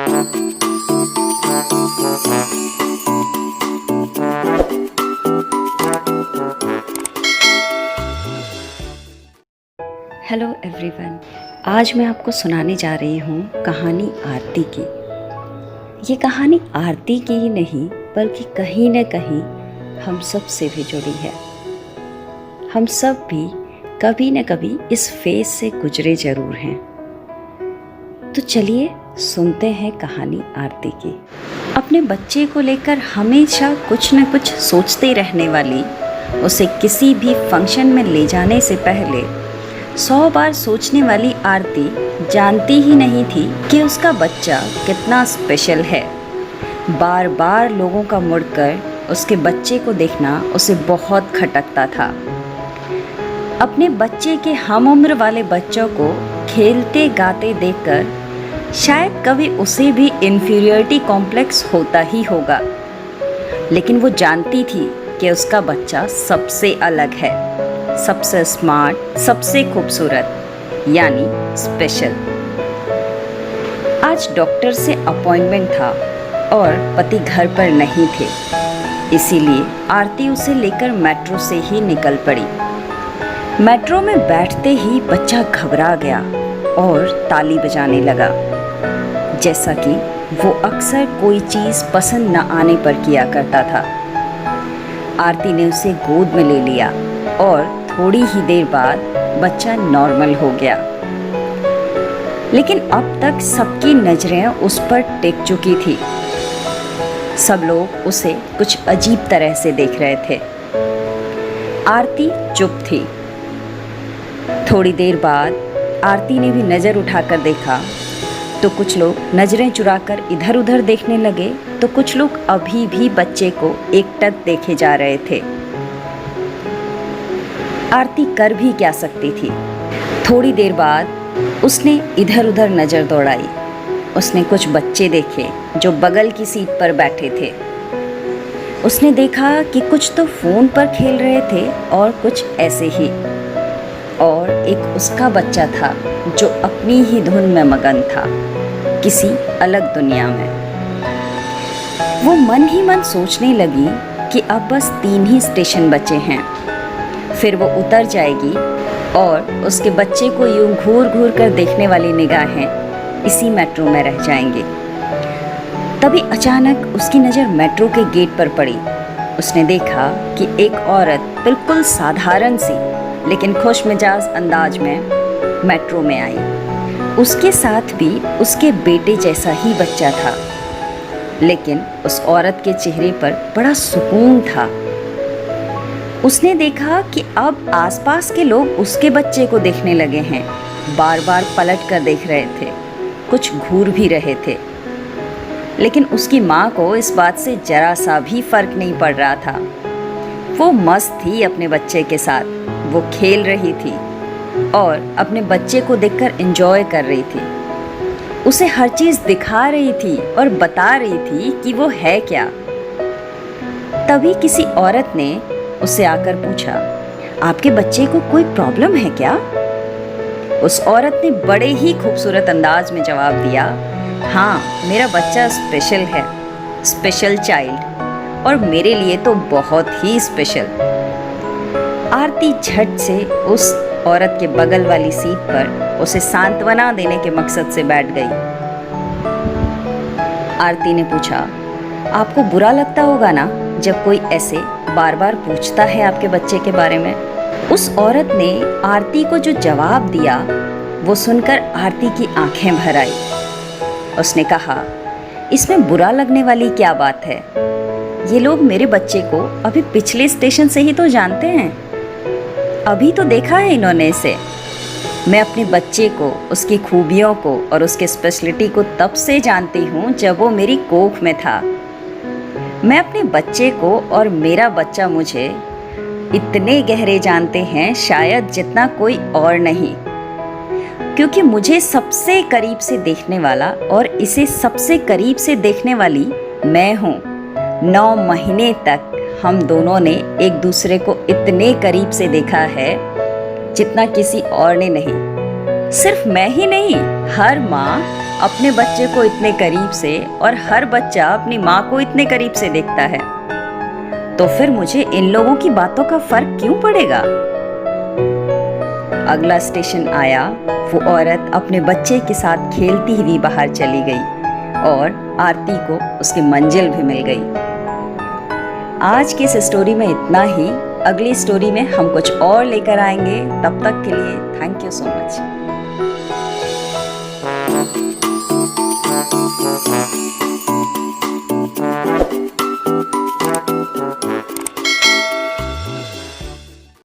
Hello everyone, आज मैं आपको सुनाने जा रही हूँ कहानी आरती की। ये कहानी आरती की ही नहीं बल्कि कहीं न कहीं हम सब से भी जुड़ी है। हम सब भी कभी न कभी इस फेज से गुजरे ज़रूर हैं। तो चलिए सुनते हैं कहानी आरती की। अपने बच्चे को लेकर हमेशा कुछ न कुछ सोचते रहने वाली, उसे किसी भी फंक्शन में ले जाने से पहले 100 बार सोचने वाली आरती जानती ही नहीं थी कि उसका बच्चा कितना स्पेशल है। बार बार लोगों का मुड़कर उसके बच्चे को देखना उसे बहुत खटकता था। अपने बच्चे के हम उम्र वाले बच्चों को खेलते गाते देखकर शायद कभी उसे भी इन्फीरियरिटी कॉम्प्लेक्स होता ही होगा, लेकिन वो जानती थी कि उसका बच्चा सबसे अलग है, सबसे स्मार्ट, सबसे खूबसूरत, यानी स्पेशल। आज डॉक्टर से अपॉइंटमेंट था और पति घर पर नहीं थे, इसीलिए आरती उसे लेकर मेट्रो से ही निकल पड़ी। मेट्रो में बैठते ही बच्चा घबरा गया और ताली बजाने लगा, जैसा कि वो अक्सर कोई चीज़ पसंद न आने पर किया करता था। आरती ने उसे गोद में ले लिया और थोड़ी ही देर बाद बच्चा नॉर्मल हो गया। लेकिन अब तक सबकी नजरें उस पर टिक चुकी थी। सब लोग उसे कुछ अजीब तरह से देख रहे थे। आरती चुप थी। थोड़ी देर बाद आरती ने भी नज़र उठाकर देखा तो कुछ लोग नजरें चुराकर इधर उधर देखने लगे, तो कुछ लोग अभी भी बच्चे को एकटक देखे जा रहे थे। आरती कर भी क्या सकती थी। थोड़ी देर बाद उसने इधर उधर नज़र दौड़ाई। उसने कुछ बच्चे देखे जो बगल की सीट पर बैठे थे। उसने देखा कि कुछ तो फ़ोन पर खेल रहे थे और कुछ ऐसे ही, और एक उसका बच्चा था जो अपनी ही धुन में मगन था, किसी अलग दुनिया में। वो मन ही मन सोचने लगी कि अब बस 3 ही स्टेशन बचे हैं, फिर वो उतर जाएगी और उसके बच्चे को यूं घूर घूर कर देखने वाली निगाहें इसी मेट्रो में रह जाएंगी। तभी अचानक उसकी नज़र मेट्रो के गेट पर पड़ी। उसने देखा कि एक औरत बिल्कुल साधारण सी लेकिन खुशमिजाज अंदाज में मेट्रो में आई। उसके साथ भी उसके बेटे जैसा ही बच्चा था, लेकिन उस औरत के चेहरे पर बड़ा सुकून था। उसने देखा कि अब आसपास के लोग उसके बच्चे को देखने लगे हैं, बार बार पलट कर देख रहे थे, कुछ घूर भी रहे थे। लेकिन उसकी माँ को इस बात से जरा सा भी फर्क नहीं पड़ रहा था। वो मस्त थी अपने बच्चे के साथ, वो खेल रही थी और अपने बच्चे को देखकर एंजॉय कर रही थी। उसे हर चीज़ दिखा रही थी और बता रही थी कि वो है क्या। तभी किसी औरत ने उससे आकर पूछा, आपके बच्चे को कोई प्रॉब्लम है क्या? उस औरत ने बड़े ही खूबसूरत अंदाज में जवाब दिया, हाँ, मेरा बच्चा स्पेशल है, स्पेशल चाइल्ड, और मेरे लिए तो बहुत ही स्पेशल। आरती झट से उस औरत के बगल वाली सीट पर उसे सांत्वना देने के मकसद से बैठ गई। आरती ने पूछा, आपको बुरा लगता होगा ना जब कोई ऐसे बार बार पूछता है आपके बच्चे के बारे में? उस औरत ने आरती को जो जवाब दिया वो सुनकर आरती की आंखें भर आई। उसने कहा, इसमें बुरा लगने वाली क्या बात है? ये लोग मेरे बच्चे को अभी पिछले स्टेशन से ही तो जानते हैं, अभी तो देखा है इन्होंने इसे। मैं अपने बच्चे को, उसकी खूबियों को और उसके स्पेशलिटी को तब से जानती हूँ जब वो मेरी कोख में था। मैं अपने बच्चे को और मेरा बच्चा मुझे इतने गहरे जानते हैं शायद जितना कोई और नहीं, क्योंकि मुझे सबसे करीब से देखने वाला और इसे सबसे करीब से देखने वाली मैं हूँ। 9 महीने तक हम दोनों ने एक दूसरे को इतने करीब से देखा है जितना किसी और ने नहीं। सिर्फ मैं ही नहीं, हर माँ अपने बच्चे को इतने करीब से और हर बच्चा अपनी माँ को इतने करीब से देखता है, तो फिर मुझे इन लोगों की बातों का फर्क क्यों पड़ेगा? अगला स्टेशन आया, वो औरत अपने बच्चे के साथ खेलती हुई बाहर चली गई और आरती को उसकी मंजिल भी मिल गई। आज की इस स्टोरी में इतना ही। अगली स्टोरी में हम कुछ और लेकर आएंगे। तब तक के लिए थैंक यू सो मच।